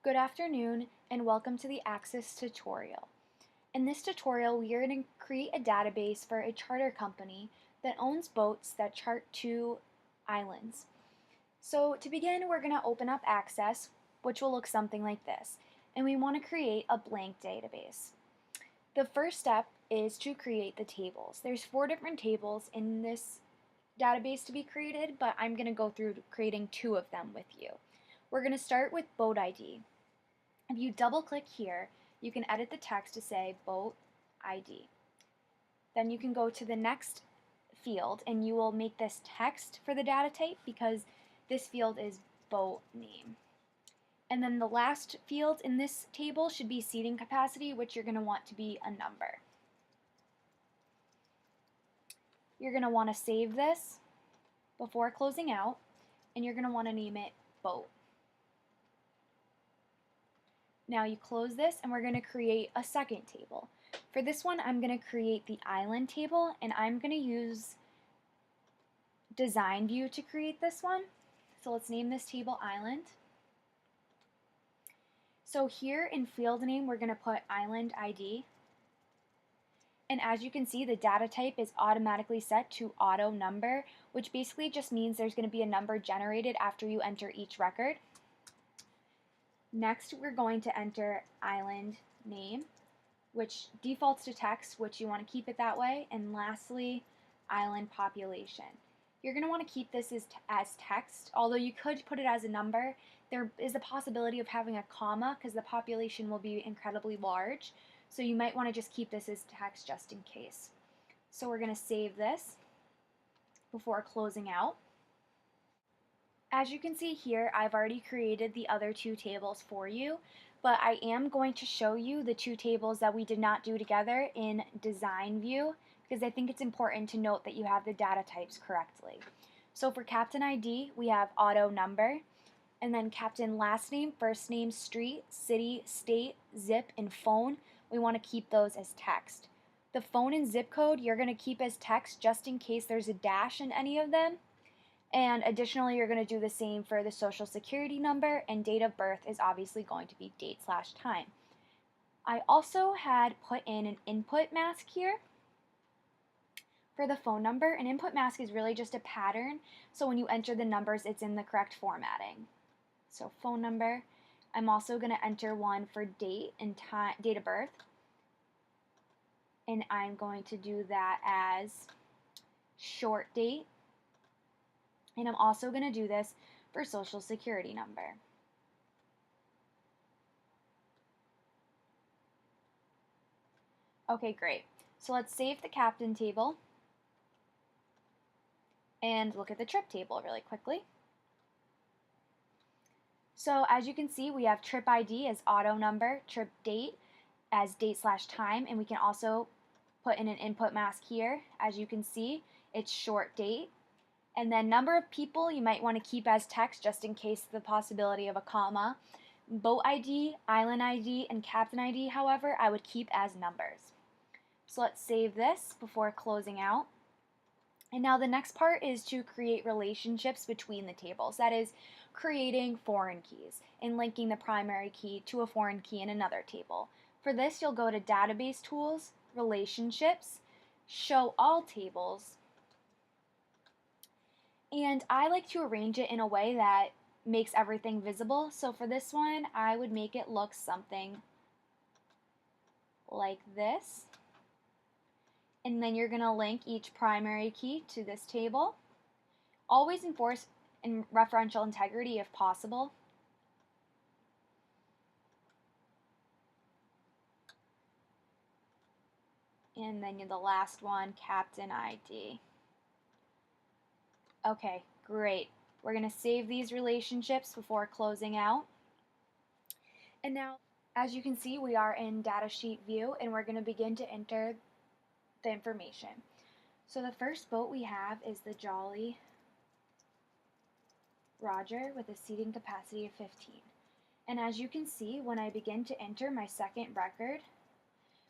Good afternoon and welcome to the Access tutorial. In this tutorial, we are going to create a database for a charter company that owns boats that chart two islands. So to begin, we're going to open up Access, which will look something like this, and we want to create a blank database. The first step is to create the tables. There's 4 different tables in this database to be created, but I'm going to go through creating 2 of them with you. We're going to start with boat ID. If you double click here, you can edit the text to say boat ID. Then you can go to the next field and you will make this text for the data type because this field is boat name. And then the last field in this table should be seating capacity, which you're going to want to be a number. You're going to want to save this before closing out, and you're going to want to name it boat. Now you close this and we're going to create a second table. For this one, I'm going to create the island table, and I'm going to use design view to create this one. So let's name this table island. So here in field name, we're going to put island ID. And as you can see, the data type is automatically set to auto number, which basically just means there's going to be a number generated after you enter each record. Next, we're going to enter island name, which defaults to text, which you want to keep it that way. And lastly, island population. You're going to want to keep this as text, although you could put it as a number. There is a possibility of having a comma because the population will be incredibly large. So you might want to just keep this as text just in case. So we're going to save this before closing out. As you can see here, I've already created the other 2 tables for you, but I am going to show you the 2 tables that we did not do together in design view because I think it's important to note that you have the data types correctly. So for captain ID, we have auto number, and then captain last name, first name, street, city, state, zip, and phone. We want to keep those as text. The phone and zip code you're going to keep as text just in case there's a dash in any of them. And additionally, you're going to do the same for the social security number, and date of birth is obviously going to be date/time. I also had put in an input mask here for the phone number. An input mask is really just a pattern, so when you enter the numbers, it's in the correct formatting. So phone number. I'm also going to enter one for date and time, date of birth, and I'm going to do that as short date. And I'm also going to do this for social security number. Okay, great. So let's save the captain table and look at the trip table really quickly. So as you can see, we have trip ID as auto number, trip date as date/time, and we can also put in an input mask here. As you can see, it's short date. And then number of people you might want to keep as text just in case the possibility of a comma. Boat ID, island ID, and captain ID, however, I would keep as numbers. So let's save this before closing out. And now the next part is to create relationships between the tables. That is, creating foreign keys and linking the primary key to a foreign key in another table. For this, you'll go to Database Tools, Relationships, Show All Tables, and I like to arrange it in a way that makes everything visible. So for this one, I would make it look something like this. And then you're going to link each primary key to this table. Always enforce referential integrity if possible. And then the last one, captain ID. Okay, great. We're going to save these relationships before closing out. And now, as you can see, we are in datasheet view, and we're going to begin to enter the information. So the first boat we have is the Jolly Roger with a seating capacity of 15. And as you can see, when I begin to enter my second record,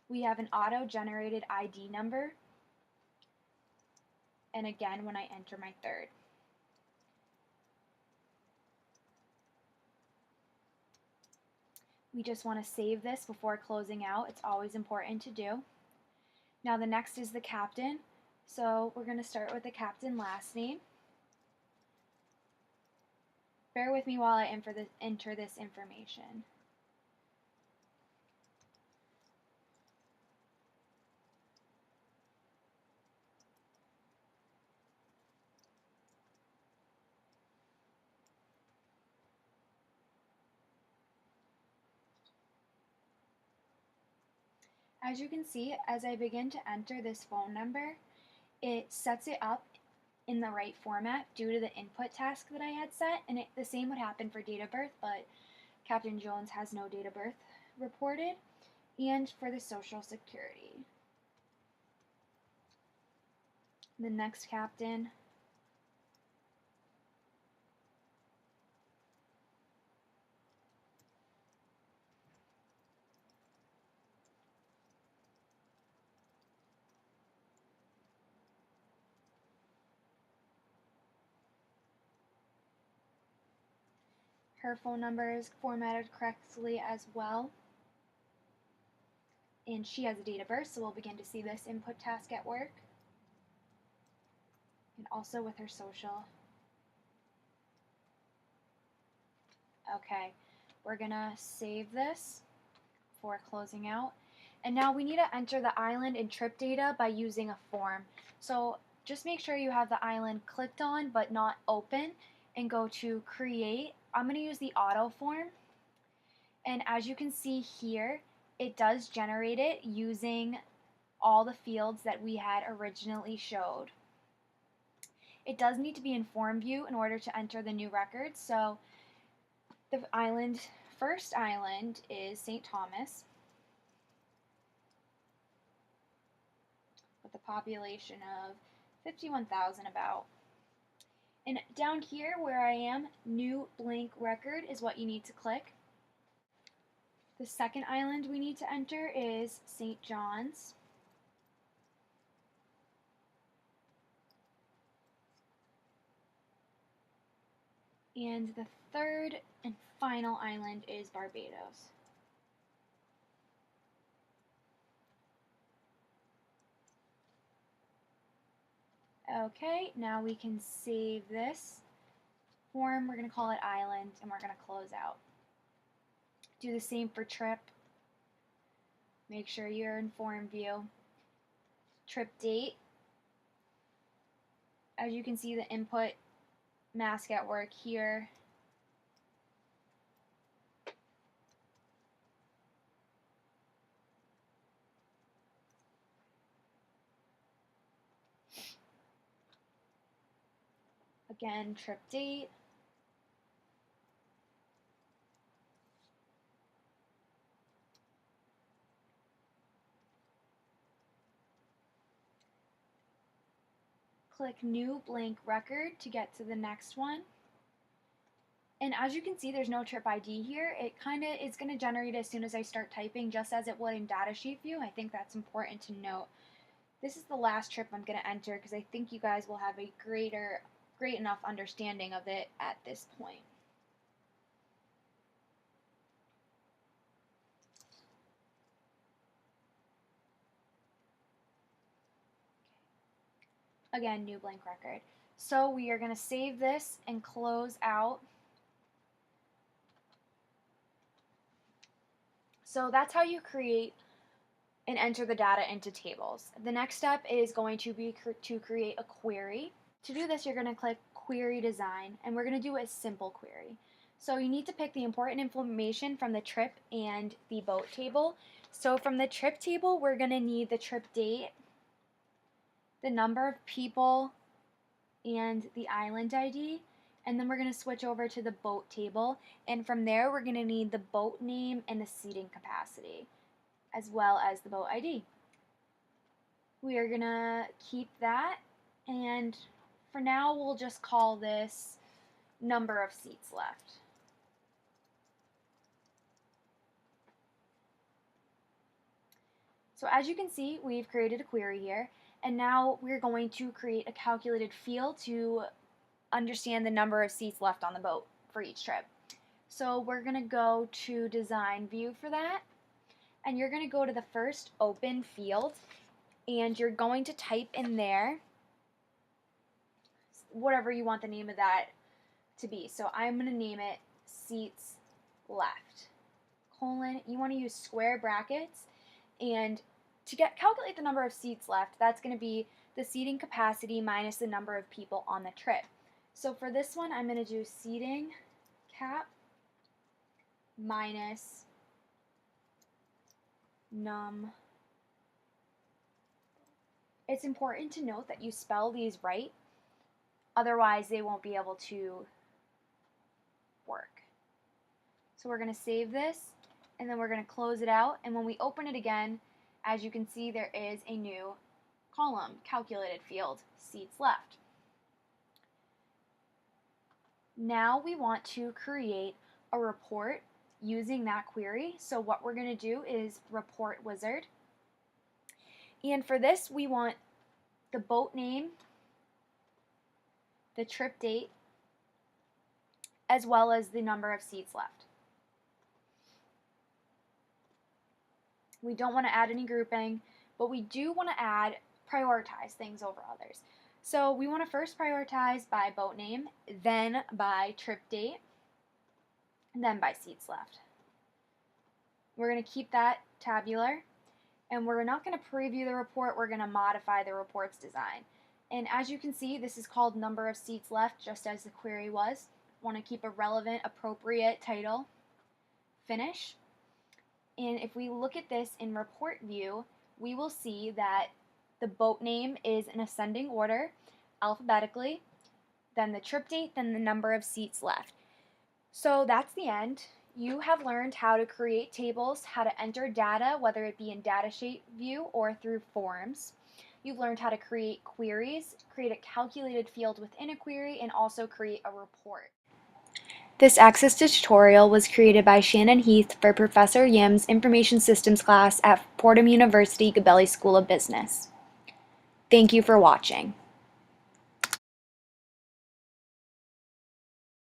we have an auto-generated ID number, and again when I enter my third. We just want to save this before closing out. It's always important to do. Now the next is the captain. So we're going to start with the captain last name. Bear with me while I enter this information. As you can see, as I begin to enter this phone number, it sets it up in the right format due to the input task that I had set, and the same would happen for date of birth, but Captain Jones has no date of birth reported, and for the Social Security. The next captain. Her phone number is formatted correctly as well. And she has a date of birth, so we'll begin to see this input task at work. And also with her social. Okay, we're gonna save this before closing out. And now we need to enter the island and trip data by using a form. So just make sure you have the island clicked on but not open, and go to create. I'm going to use the auto form, and as you can see here, it does generate it using all the fields that we had originally showed. It does need to be in form view in order to enter the new records. So the first island is St. Thomas, with a population of 51,000 about. And down here where I am, new blank record is what you need to click. The second island we need to enter is St. John's. And the third and final island is Barbados. Okay, now we can save this form. We're going to call it island, and we're going to close out. Do the same for trip. Make sure you're in form view. Trip date. As you can see, the input mask at work here. Again, trip date. Click new blank record to get to the next one. And as you can see, there's no trip ID here. It kind of is going to generate as soon as I start typing, just as it would in datasheet view. I think that's important to note. This is the last trip I'm going to enter because I think you guys will have a great enough understanding of it at this point. Again, new blank record. So we are going to save this and close out. So that's how you create and enter the data into tables. The next step is going to be to create a query. To do this, you're going to click Query Design, and we're going to do a simple query. So you need to pick the important information from the trip and the boat table. So from the trip table, we're going to need the trip date, the number of people, and the island ID. And then we're going to switch over to the boat table, and from there we're going to need the boat name and the seating capacity, as well as the boat ID. We are going to keep that, and for now we'll just call this number of seats left. So as you can see, we've created a query here, and now we're going to create a calculated field to understand the number of seats left on the boat for each trip. So we're going to go to design view for that, and you're going to go to the first open field, and you're going to type in there whatever you want the name of that to be. So I'm going to name it seats left, colon, you want to use square brackets, and to calculate the number of seats left, that's going to be the seating capacity minus the number of people on the trip. So for this one, I'm going to do seating cap minus num. It's important to note that you spell these right, otherwise they won't be able to work. So we're going to save this, and then we're going to close it out, and when we open it again, as you can see, there is a new column, calculated field, seats left. Now we want to create a report using that query. So what we're going to do is report wizard. And for this, we want the boat name, the trip date, as well as the number of seats left. We don't want to add any grouping, but we do want to prioritize things over others. So we want to first prioritize by boat name, then by trip date, and then by seats left. We're going to keep that tabular, and we're not going to preview the report, we're going to modify the report's design. And as you can see, this is called number of seats left, just as the query was. Want to keep a relevant, appropriate title. Finish. And if we look at this in report view, we will see that the boat name is in ascending order, alphabetically, then the trip date, then the number of seats left. So that's the end. You have learned how to create tables, how to enter data, whether it be in datasheet view or through forms. You've learned how to create queries, create a calculated field within a query, and also create a report. This Access tutorial was created by Shannon Heath for Professor Yim's Information Systems class at Fordham University Gabelli School of Business. Thank you for watching.